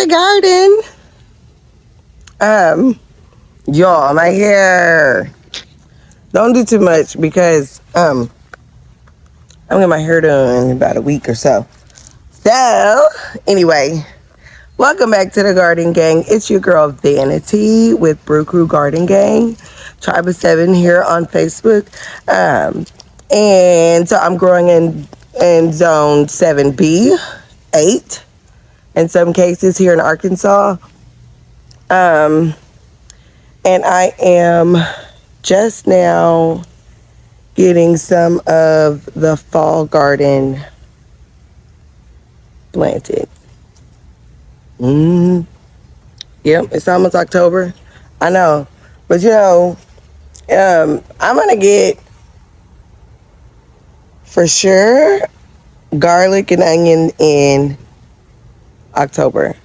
garden. Y'all, my hair. Don't do too much because I'm getting my hair done in about a week or so. So, anyway, welcome back to the Garden Gang. It's your girl Vanity with Brew Crew Garden Gang, Tribe of Seven here on Facebook. And so I'm growing in zone 7B, 8 in some cases here in Arkansas. And I am just now getting some of the fall garden planted. Yep, it's almost October. I know. But I'm gonna get for sure garlic and onion in October.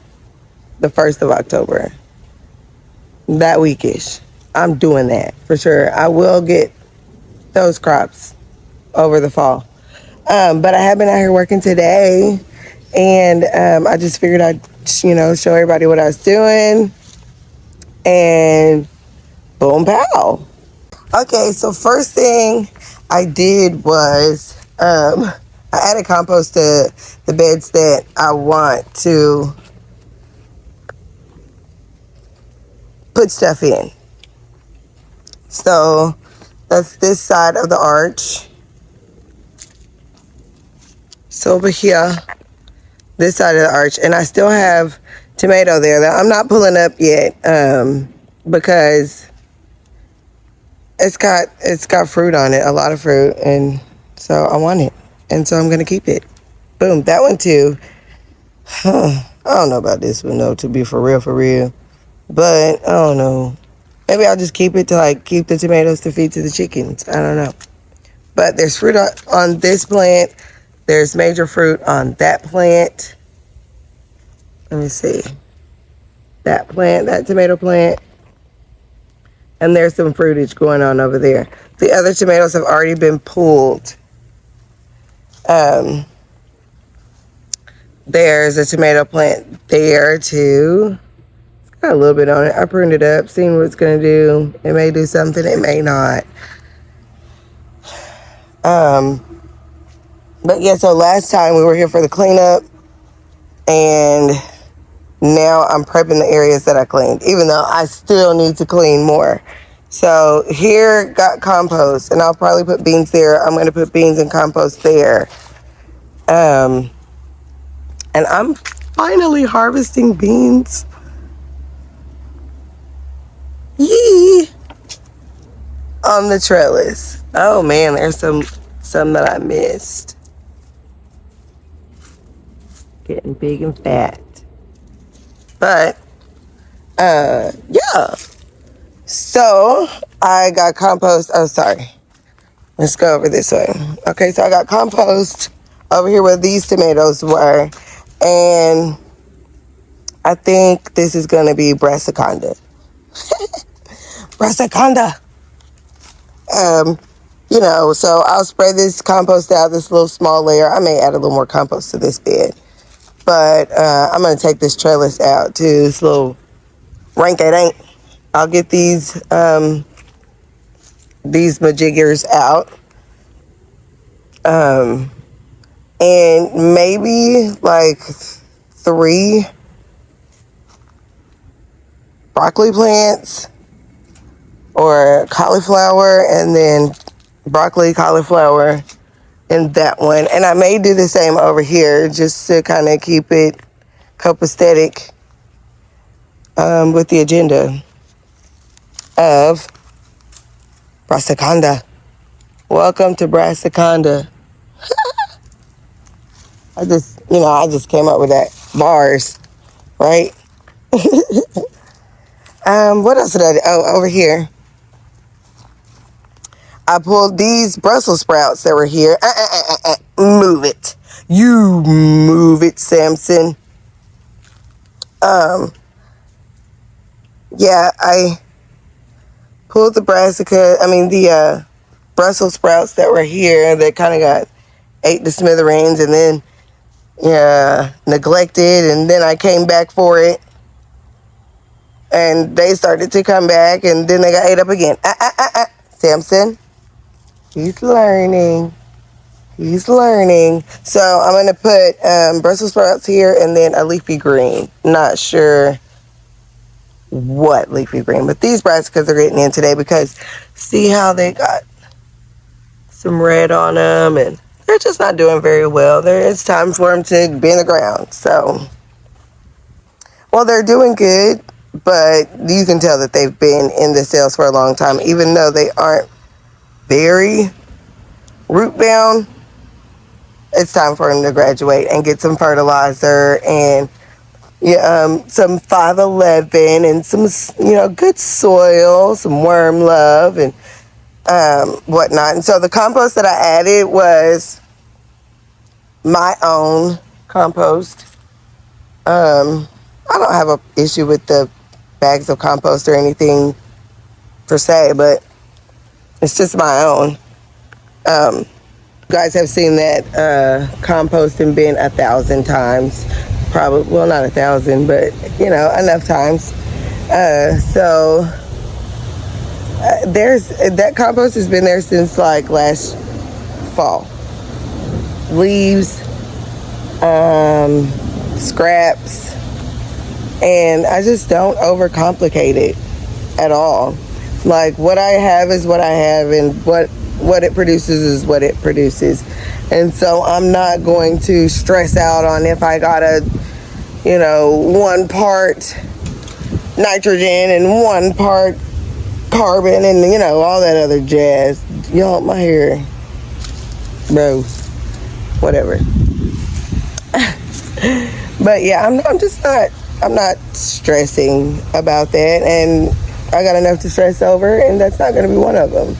The 1st of October. That weekish. I'm doing that for sure. I will get those crops over the fall. But I have been out here working today, and I just figured I'd, show everybody what I was doing, and boom, pow. Okay, so first thing I did was I added compost to the beds that I want to put stuff in. So that's this side of the arch. So over here, this side of the arch, and I still have tomato there that I'm not pulling up yet because it's got fruit on it, a lot of fruit, and so I want it, and so I'm gonna keep it. Boom, that one too. I don't know about this one though, to be for real, but I don't know. Maybe I'll just keep it to keep the tomatoes to feed to the chickens. I don't know. But there's fruit on this plant. There's major fruit on that plant. Let me see. That plant, that tomato plant. And there's some fruitage going on over there. The other tomatoes have already been pulled. There's a tomato plant there too. It's got a little bit on it. I pruned it up, seen what it's going to do. It may do something, it may not. But yeah, so last time we were here for the cleanup, and now I'm prepping the areas that I cleaned, even though I still need to clean more. So here got compost, and I'll probably put beans there. I'm going to put beans and compost there. And I'm finally harvesting beans. Yee! On the trellis. Oh man, there's some that I missed. Getting big and fat. But, yeah. So, I got compost. Oh, sorry. Let's go over this way. Okay, so I got compost over here where these tomatoes were. And I think this is going to be brassiconda. Brassiconda. So I'll spray this compost out, this little small layer. I may add a little more compost to this bed. But I'm going to take this trellis out to this little rank-a-dank. I'll get these majiggers out. And maybe 3 broccoli plants or cauliflower, and then broccoli, cauliflower, and that one. And I may do the same over here just to kind of keep it copacetic with the agenda of brassiconda. Welcome to brassiconda. I just came up with that. Bars, right? What else did I do? Oh, over here. I pulled these Brussels sprouts that were here. Move it. You move it, Samson. Yeah, I pulled the Brussels sprouts that were here that kind of got ate to smithereens, and then neglected, and then I came back for it, and they started to come back, and then they got ate up again. Samson, he's learning. He's learning. So I'm going to put Brussels sprouts here and then a leafy green. Not sure what leafy green, but these brassicas are getting in today because see how they got some red on them, and they're just not doing very well. It's time for them to be in the ground. So, well, they're doing good, but you can tell that they've been in the cells for a long time, even though they aren't very root bound. It's time for them to graduate and get some fertilizer and some 511 and some, good soil, some worm love and whatnot. And so the compost that I added was my own compost. I don't have an issue with the bags of compost or anything per se, but it's just my own. You guys have seen that composting bin 1,000 times. Probably, well, not 1,000, but enough times. There's that compost has been there since like last fall. Leaves, scraps, and I just don't overcomplicate it at all. Like, what I have is what I have, and what it produces is what it produces. And so I'm not going to stress out on if I got 1 part nitrogen and 1 part carbon and all that other jazz. Y'all, my hair, bro, whatever. But yeah, I'm not stressing about that, and I got enough to stress over, and that's not going to be one of them.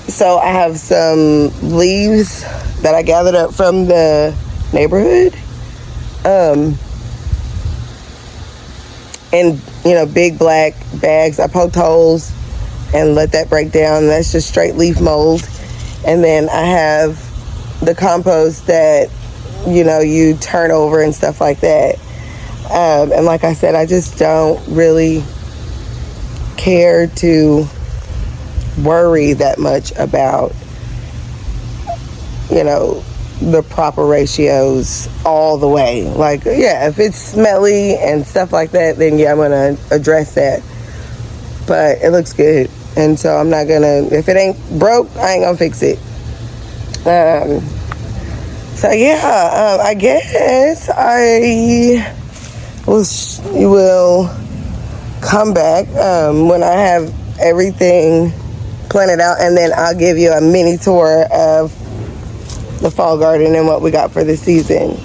So I have some leaves that I gathered up from the neighborhood, in big black bags. I poked holes and let that break down. That's just straight leaf mold. And then I have the compost that you turn over and stuff like that. And like I said, I just don't really care to worry that much about the proper ratios all the way. Like, yeah, if it's smelly and stuff like that, then yeah, I'm gonna address that. But it looks good, and so I'm not gonna, if it ain't broke, I ain't gonna fix it. So yeah, I guess I will come back when I have everything planted out, and then I'll give you a mini tour of the fall garden and what we got for the season.